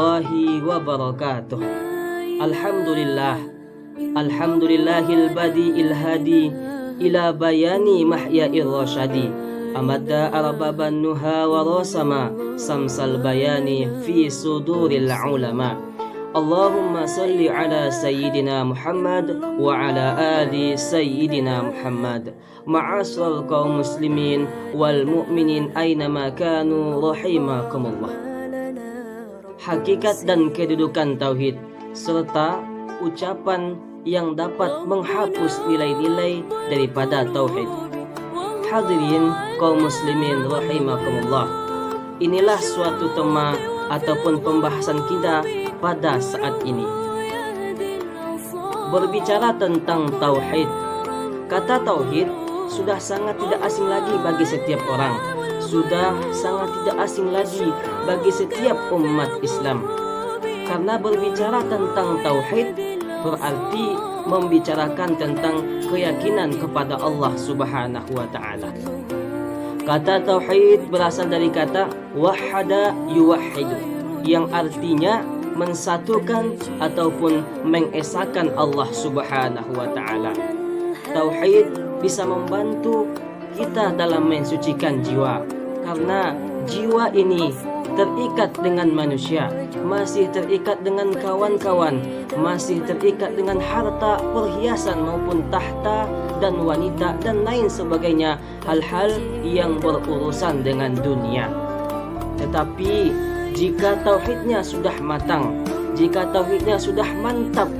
warahmatullahi wabarakatuh. Alhamdulillah, alhamdulillahil badi'il hadi ila bayani mahya'ir rasyadi, amadda arbaban nuha wa rasama samsal bayani fi suduril ulama. Allahumma salli ala sayyidina Muhammad wa ala ali sayyidina Muhammad. Ma'asral kaum muslimin wal mu'minin aynama kanu rahimakumullah. Hakikat dan kedudukan tauhid serta ucapan yang dapat menghapus nilai-nilai daripada tauhid. Hadirin kaum muslimin rahimakumullah. Inilah suatu tema ataupun pembahasan kita pada saat ini. Berbicara tentang tauhid. Kata tauhid sudah sangat tidak asing lagi bagi setiap orang. Sudah sangat tidak asing lagi bagi setiap umat Islam. Karena berbicara tentang tauhid berarti membicarakan tentang keyakinan kepada Allah Subhanahu wa taala. Kata tauhid berasal dari kata wahada yuwahhidu, yang artinya mensatukan ataupun mengesahkan Allah Subhanahu wa taala. Tauhid bisa membantu kita dalam mensucikan jiwa, karena jiwa ini terikat dengan manusia, masih terikat dengan kawan-kawan, masih terikat dengan harta, perhiasan maupun tahta dan wanita dan lain sebagainya, hal-hal yang berurusan dengan dunia. Tetapi jika tauhidnya sudah matang, jika tauhidnya sudah mantap,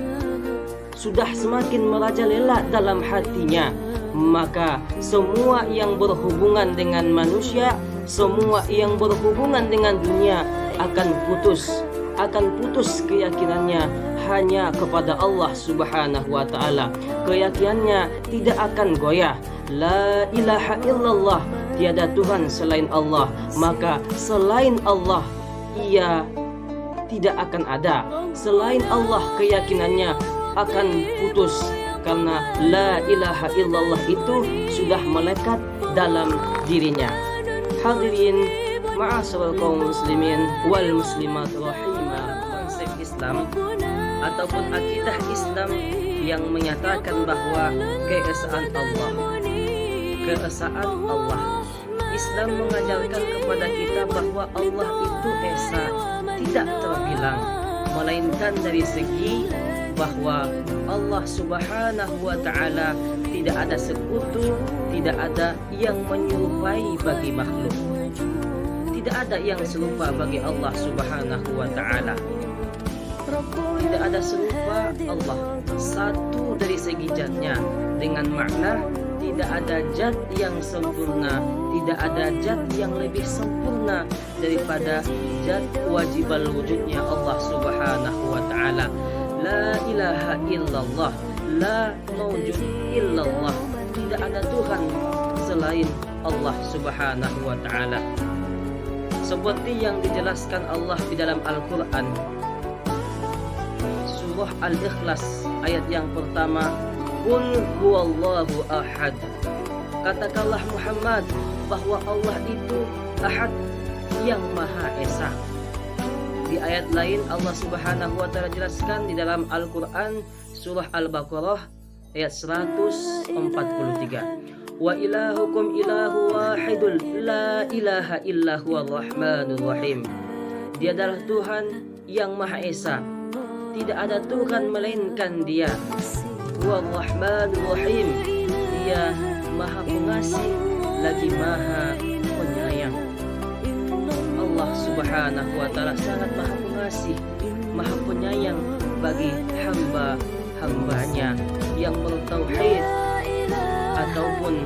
sudah semakin merajalela dalam hatinya, maka semua yang berhubungan dengan manusia, semua yang berhubungan dengan dunia akan putus keyakinannya hanya kepada Allah Subhanahu wa taala. Keyakinannya tidak akan goyah. La ilaha illallah, tiada Tuhan selain Allah, maka selain Allah ia tidak akan ada. Selain Allah keyakinannya akan putus, karena la ilaha illallah itu sudah melekat dalam dirinya. Hadirin ma'asyiral kaum muslimin wal muslimat rahimah, konsep Islam ataupun akidah Islam yang menyatakan bahwa keesaan Allah. Islam mengajarkan kepada kita bahwa Allah itu esa, tidak terbilang, melainkan dari segi bahwa Allah Subhanahu wa taala tidak ada sekutu, tidak ada yang menyerupai bagi makhluk. Tidak ada yang serupa bagi Allah Subhanahu wa taala. Tidak ada serupa Allah, satu dari segi zatnya, dengan makna tidak ada zat yang sempurna, tidak ada zat yang lebih sempurna daripada zat wajibal wujudnya Allah Subhanahu wa taala. La ilaha illallah, la mawjud illallah, tidak ada Tuhan selain Allah Subhanahu wa taala. Seperti yang dijelaskan Allah di dalam Al-Qur'an, surah Al-Ikhlas ayat yang pertama, Qul huwallahu ahad. Katakanlah Muhammad bahwa Allah itu ahad, yang maha esa. Di ayat lain Allah Subhanahu wa taala jelaskan di dalam Al-Qur'an surah Al-Baqarah ayat 143. Wa ilahukum ilahu wahidul la ilaha illa huwar rahmanur rahim. Dia adalah Tuhan yang maha esa, tidak ada Tuhan melainkan Dia. Huwar rahmanur rahim, Dia maha pengasih lagi maha penyayang. Allah Subhanahu wa taala sangat maha pengasih, maha penyayang bagi hamba-hambanya yang bertauhid ataupun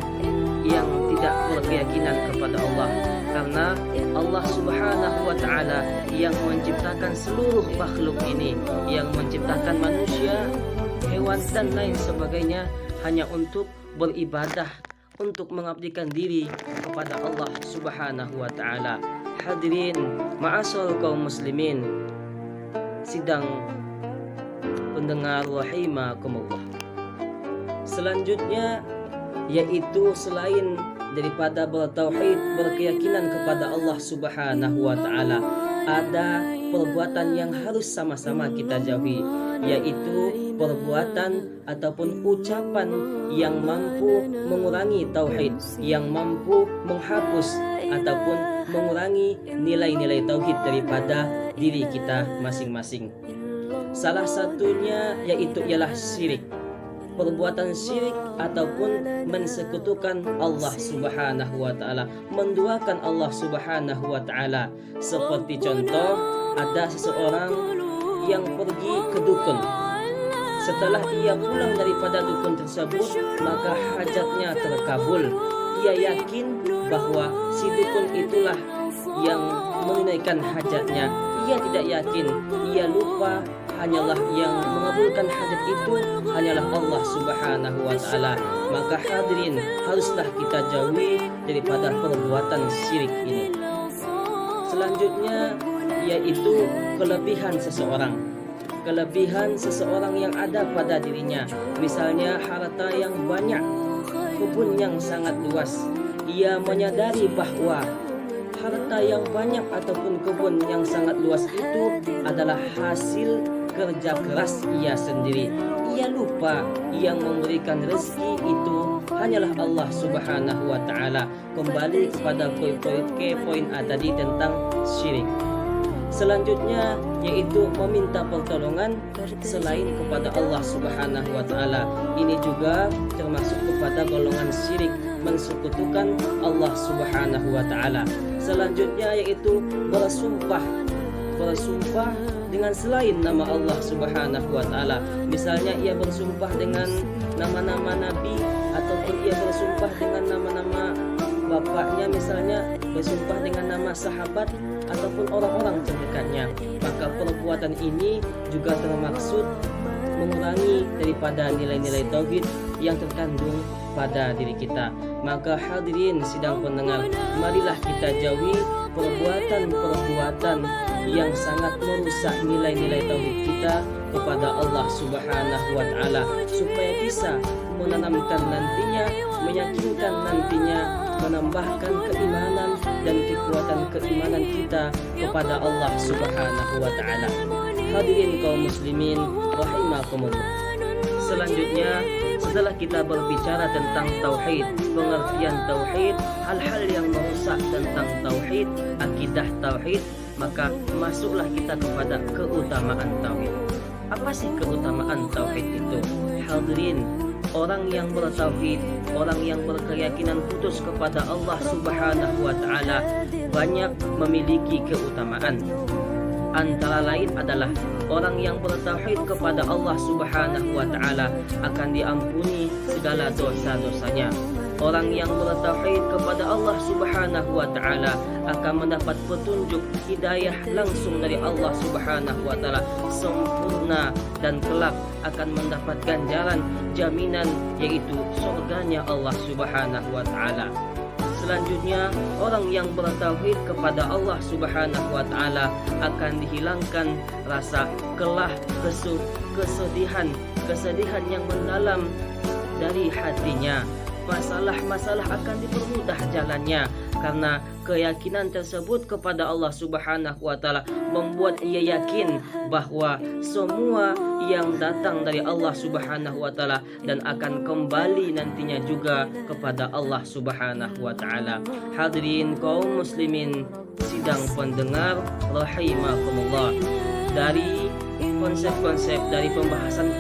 yang tidak berkeyakinan kepada Allah. Karena Allah Subhanahu wa taala yang menciptakan seluruh makhluk ini, yang menciptakan manusia, hewan dan lain sebagainya hanya untuk beribadah, untuk mengabdikan diri kepada Allah Subhanahu wa taala. Hadirin ma'asyiral kaum muslimin, sidang pendengar rahimakumullah. Selanjutnya yaitu selain daripada bertauhid, berkeyakinan kepada Allah Subhanahu wa taala, ada perbuatan yang harus sama-sama kita jauhi, yaitu perbuatan ataupun ucapan yang mampu mengurangi tauhid, yang mampu menghapus ataupun mengurangi nilai-nilai tauhid daripada diri kita masing-masing. Salah satunya yaitu ialah syirik. Perbuatan syirik ataupun mensekutukan Allah Subhanahu wa taala, menduakan Allah Subhanahu wa taala. Seperti contoh, ada seseorang yang pergi ke dukun. Setelah ia pulang daripada dukun tersebut, maka hajatnya terkabul. Ia yakin bahwa si dukun itulah yang menunaikan hajatnya. Ia tidak yakin, ia lupa hanyalah yang mengabulkan hajat itu hanyalah Allah Subhanahu wa taala. Maka hadirin, haruslah kita jauhi daripada perbuatan syirik ini. Selanjutnya yaitu kelebihan seseorang. Kelebihan seseorang yang ada pada dirinya, misalnya harta yang banyak, kebun yang sangat luas. Ia menyadari bahwa harta yang banyak ataupun kebun yang sangat luas itu adalah hasil kerja keras ia sendiri. Ia lupa yang memberikan rezeki itu hanyalah Allah Subhanahu wa taala. Kembali kepada poin tadi tentang syirik. Selanjutnya yaitu meminta pertolongan selain kepada Allah Subhanahu wa taala. Ini juga termasuk kepada golongan syirik, mensekutukan Allah Subhanahu wa taala. Selanjutnya yaitu bersumpah dengan selain nama Allah Subhanahu wa taala. Misalnya ia bersumpah dengan nama-nama nabi, ataupun ia bersumpah dengan nama-nama bapaknya, misalnya bersumpah dengan nama sahabat ataupun orang-orang terdekatnya. Maka perbuatan ini juga termaksud mengurangi daripada nilai-nilai tauhid yang terkandung pada diri kita. Maka hadirin sidang pendengar, marilah kita jauhi perbuatan-perbuatan yang sangat merusak nilai-nilai tauhid kita kepada Allah Subhanahu wa taala, supaya bisa menanamkan nantinya, meyakinkan nantinya, menambahkan keimanan dan kekuatan keimanan kita kepada Allah Subhanahu wa taala. Hadirin kaum muslimin rahimakumullah. Selanjutnya, setelah kita berbicara tentang tauhid, pengertian tauhid, hal-hal yang merusak tentang tauhid, akidah tauhid, maka masuklah kita kepada keutamaan tauhid. Apa sih keutamaan tauhid itu? Hadirin, orang yang bertauhid, orang yang berkeyakinan putus kepada Allah Subhanahu wa taala banyak memiliki keutamaan. Antara lain adalah orang yang bertauhid kepada Allah Subhanahu wa taala akan diampuni segala dosa-dosanya. Orang yang bertauhid kepada Allah Subhanahu wa taala akan mendapat petunjuk hidayah langsung dari Allah Subhanahu wa taala sempurna, dan kelak akan mendapat ganjaran jaminan, yaitu surganya Allah Subhanahu wa taala. Selanjutnya, orang yang bertauhid kepada Allah Subhanahu wa taala akan dihilangkan rasa kelah, kesedihan yang mendalam dari hatinya. Masalah-masalah akan dipermudah jalannya, karena keyakinan tersebut kepada Allah Subhanahu wa taala membuat ia yakin bahwa semua yang datang dari Allah Subhanahu wa taala dan akan kembali nantinya juga kepada Allah Subhanahu wa taala. Hadirin kaum muslimin sidang pendengar rahimakumullah, dari konsep-konsep dari pembahasan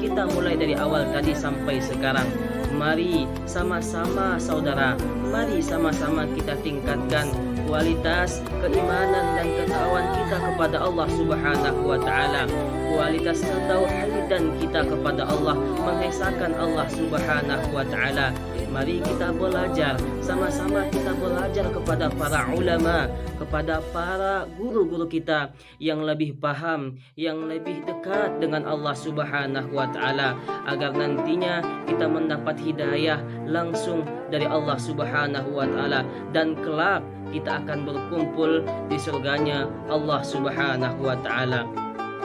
kita mulai dari awal tadi sampai sekarang, mari sama-sama saudara, mari sama-sama kita tingkatkan kualitas keimanan dan ketakwaan kita kepada Allah Subhanahu wa taala, kualitas ketauhidan kita kepada Allah, mengesahkan Allah Subhanahu wa taala. Mari kita belajar, sama-sama kita belajar kepada para ulama, kepada para guru-guru kita yang lebih paham, yang lebih dekat dengan Allah Subhanahu wa taala, agar nantinya kita mendapat hidayah langsung dari Allah Subhanahu wa taala, dan kelak kita akan berkumpul di surganya Allah Subhanahu wa taala.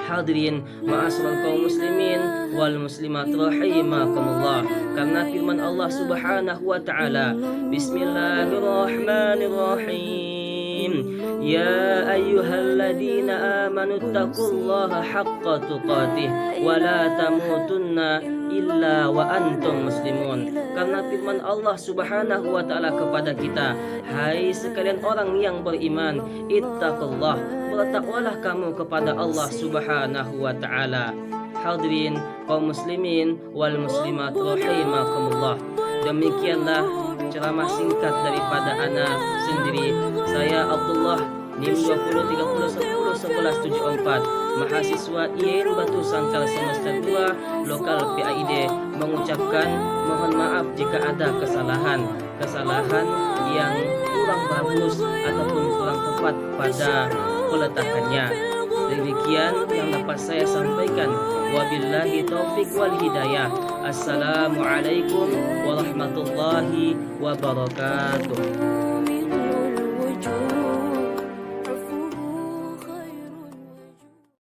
Hadirin ma'asyiral kaum muslimin wal muslimat rahimakumullah, karena firman Allah Subhanahu wa taala, Bismillahirrahmanirrahim, Ya ayyuhalladzina amanu taqullaha haqqa tuqatih wa la tamutunna illa wa antum muslimun. Karena firman Allah Subhanahu wa taala kepada kita, hai sekalian orang yang beriman, ittaqullah, bertakwalah kamu kepada Allah Subhanahu wa taala. Hadirin kaum muslimin wal muslimat rahimakumullah. Demikianlah ceramah singkat daripada ana sendiri. Saya Abdullah, NIM 2030101174, mahasiswa IAIN Batu Sangkal semester 2 lokal PAID, mengucapkan mohon maaf jika ada kesalahan yang kurang bagus ataupun kurang tepat pada peletakannya. Demikian yang dapat saya sampaikan. Wabillahi taufik wal hidayah. Assalamualaikum warahmatullahi wabarakatuh.